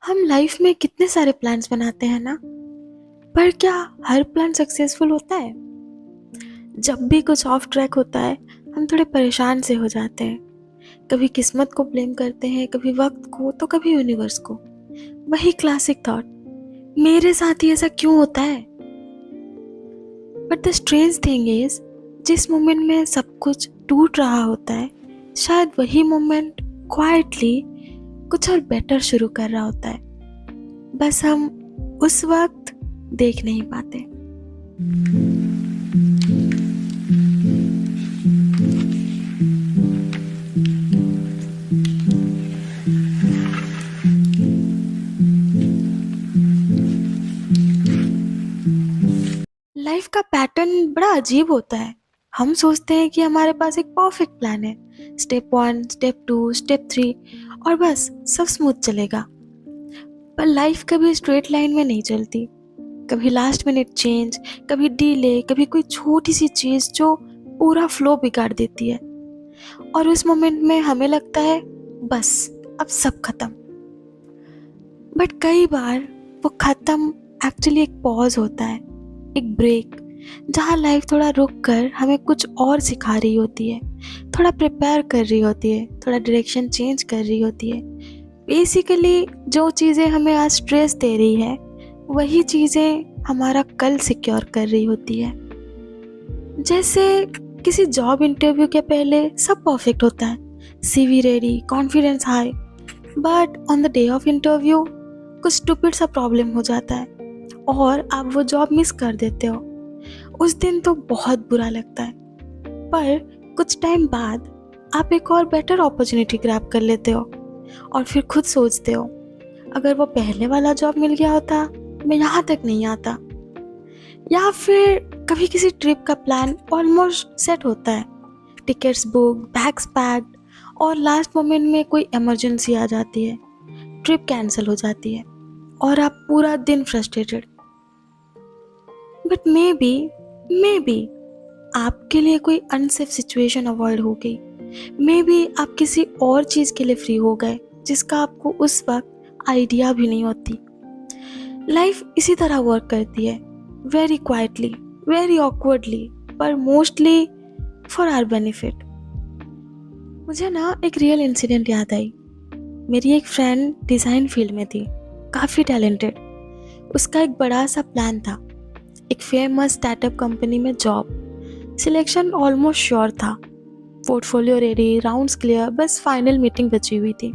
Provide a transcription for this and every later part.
हम लाइफ में कितने सारे प्लान्स बनाते हैं ना। पर क्या हर प्लान सक्सेसफुल होता है? जब भी कुछ ऑफ ट्रैक होता है, हम थोड़े परेशान से हो जाते हैं। कभी किस्मत को ब्लेम करते हैं, कभी वक्त को, तो कभी यूनिवर्स को। वही क्लासिक थॉट, मेरे साथ ही ऐसा क्यों होता है? But the strange thing is, जिस मोमेंट में सब कुछ टूट रहा होता है, शायद वही मोमेंट क्वाइटली कुछ और बेटर शुरू कर रहा होता है। बस हम उस वक्त देख नहीं पाते। लाइफ का पैटर्न बड़ा अजीब होता है। हम सोचते हैं कि हमारे पास एक परफेक्ट प्लान है, स्टेप 1, स्टेप 2, स्टेप 3, और बस सब स्मूथ चलेगा। पर लाइफ कभी स्ट्रेट लाइन में नहीं चलती। कभी लास्ट मिनट चेंज, कभी डिले, कभी कोई छोटी सी चीज जो पूरा फ्लो बिगाड़ देती है। और उस मोमेंट में हमें लगता है बस अब सब खत्म। बट कई बार वो खत्म एक्चुअली एक पॉज होता है, एक ब्रेक, जहाँ लाइफ थोड़ा रुक कर हमें कुछ और सिखा रही होती है, थोड़ा प्रिपेयर कर रही होती है, थोड़ा डायरेक्शन चेंज कर रही होती है। बेसिकली जो चीज़ें हमें आज स्ट्रेस दे रही है, वही चीज़ें हमारा कल सिक्योर कर रही होती है। जैसे किसी जॉब इंटरव्यू के पहले सब परफेक्ट होता है, CV ready, confidence high, but on the day of interview कुछ स्टूपिड सा प्रॉब्लम हो जाता है और आप वो जॉब मिस कर देते हो। उस दिन तो बहुत बुरा लगता है, पर कुछ टाइम बाद आप एक और बेटर अपॉर्चुनिटी ग्रैब कर लेते हो और फिर खुद सोचते हो, अगर वो पहले वाला जॉब मिल गया होता मैं यहाँ तक नहीं आता। या फिर कभी किसी ट्रिप का प्लान ऑलमोस्ट सेट होता है, टिकट्स बुक, बैग्स पैक्ड, और लास्ट मोमेंट में कोई इमरजेंसी आ जाती है, ट्रिप कैंसिल हो जाती है और आप पूरा दिन फ्रस्ट्रेटेड। बट मे बी आपके लिए कोई अनसेफ सिचुएशन अवॉइड हो गई, मे बी आप किसी और चीज़ के लिए फ्री हो गए जिसका आपको उस वक्त आइडिया भी नहीं होती। लाइफ इसी तरह वर्क करती है, वेरी क्वाइटली, वेरी ऑकवर्डली, पर मोस्टली फॉर आवर बेनिफिट। मुझे ना एक रियल इंसिडेंट याद आई। मेरी एक फ्रेंड डिज़ाइन फील्ड में थी, काफ़ी टैलेंटेड। उसका एक बड़ा सा प्लान था, एक फेमस स्टार्टअप कंपनी में जॉब। सिलेक्शन ऑलमोस्ट श्योर था, पोर्टफोलियो रेडी, राउंड्स क्लियर, बस फाइनल मीटिंग बची हुई थी।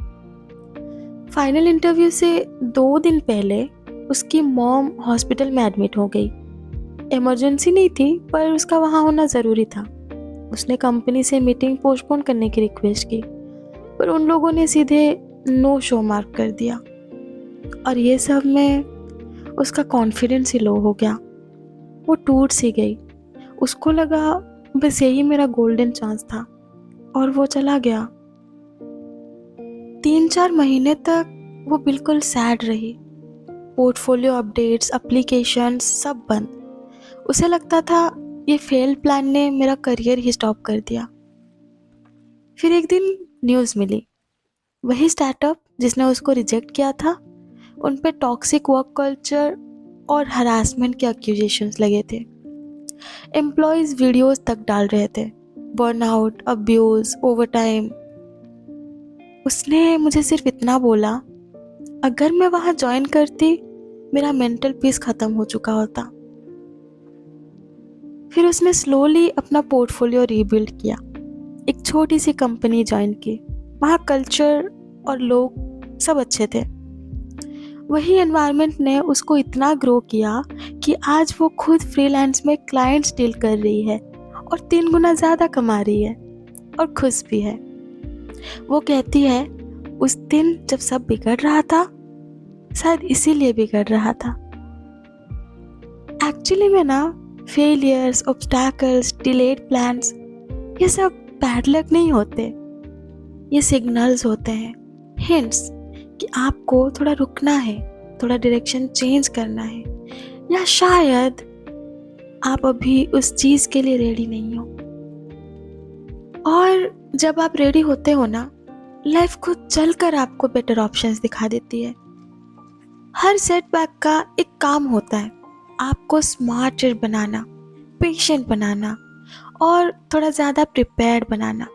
फाइनल इंटरव्यू से 2 दिन पहले उसकी मॉम हॉस्पिटल में एडमिट हो गई। इमरजेंसी नहीं थी, पर उसका वहाँ होना ज़रूरी था। उसने कंपनी से मीटिंग पोस्टपोन करने की रिक्वेस्ट की, पर उन लोगों ने सीधे नो शो मार्क कर दिया। और ये सब में उसका कॉन्फिडेंस ही लो हो गया, वो टूट सी गई। उसको लगा बस यही मेरा गोल्डन चांस था, और वो चला गया। 3-4 महीने तक वो बिल्कुल सैड रही। पोर्टफोलियो अपडेट्स, एप्लीकेशंस सब बंद। उसे लगता था ये फेल प्लान ने मेरा करियर ही स्टॉप कर दिया। फिर एक दिन न्यूज़ मिली, वही स्टार्टअप जिसने उसको रिजेक्ट किया था, उन पे टॉक्सिक वर्क कल्चर और हरासमेंट के एक्यूजेशंस लगे थे। एम्प्लॉयज़ वीडियोस तक डाल रहे थे, बर्नआउट, अब्यूज़, ओवरटाइम। उसने मुझे सिर्फ इतना बोला, अगर मैं वहाँ ज्वाइन करती मेरा मेंटल पीस ख़त्म हो चुका होता। फिर उसने स्लोली अपना पोर्टफोलियो रीबिल्ड किया, एक छोटी सी कंपनी ज्वाइन की। वहाँ कल्चर और लोग सब अच्छे थे। वही एनवायरनमेंट ने उसको इतना ग्रो किया कि आज वो खुद फ्रीलांस में क्लाइंट्स डील कर रही है और 3 गुना ज़्यादा कमा रही है और खुश भी है। वो कहती है, उस दिन जब सब बिगड़ रहा था, शायद इसीलिए बिगड़ रहा था। एक्चुअली में ना, फेलियर्स, ऑब्स्टैकल्स, डिलेड प्लान्स, ये सब बैड लक नहीं होते। ये सिग्नल्स होते हैं, हिंट्स कि आपको थोड़ा रुकना है, थोड़ा डायरेक्शन चेंज करना है, या शायद आप अभी उस चीज़ के लिए रेडी नहीं हो। और जब आप रेडी होते हो ना, लाइफ खुद चलकर आपको बेटर ऑप्शंस दिखा देती है। हर सेटबैक का एक काम होता है, आपको स्मार्टर बनाना, पेशेंट बनाना और थोड़ा ज़्यादा प्रिपेयर्ड बनाना।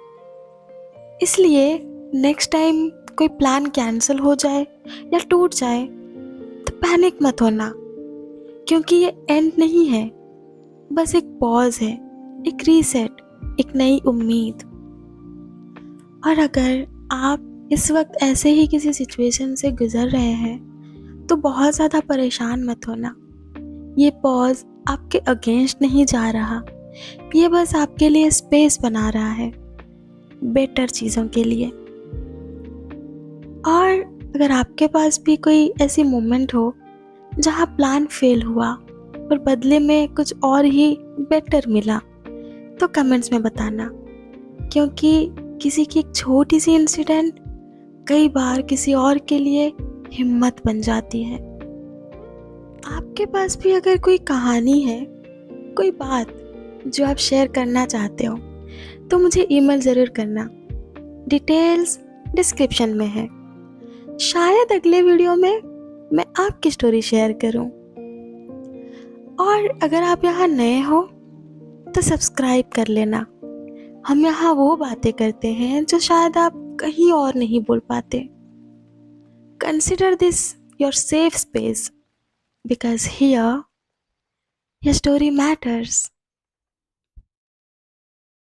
इसलिए नेक्स्ट टाइम कोई प्लान कैंसिल हो जाए या टूट जाए तो पैनिक मत होना, क्योंकि ये एंड नहीं है, बस एक पॉज है, एक रीसेट, एक नई उम्मीद। और अगर आप इस वक्त ऐसे ही किसी सिचुएशन से गुजर रहे हैं तो बहुत ज़्यादा परेशान मत होना। ये पॉज आपके अगेंस्ट नहीं जा रहा, ये बस आपके लिए स्पेस बना रहा है बेटर चीज़ों के लिए। और अगर आपके पास भी कोई ऐसी मोमेंट हो जहाँ प्लान फेल हुआ और बदले में कुछ और ही बेटर मिला, तो कमेंट्स में बताना, क्योंकि किसी की एक छोटी सी इंसिडेंट कई बार किसी और के लिए हिम्मत बन जाती है। आपके पास भी अगर कोई कहानी है, कोई बात जो आप शेयर करना चाहते हो, तो मुझे ईमेल ज़रूर करना। डिटेल्स डिस्क्रिप्शन में है। शायद अगले वीडियो में मैं आपकी स्टोरी शेयर करूं। और अगर आप यहाँ नए हो तो सब्सक्राइब कर लेना। हम यहाँ वो बातें करते हैं जो शायद आप कहीं और नहीं बोल पाते। Consider this your safe space, because here your story matters.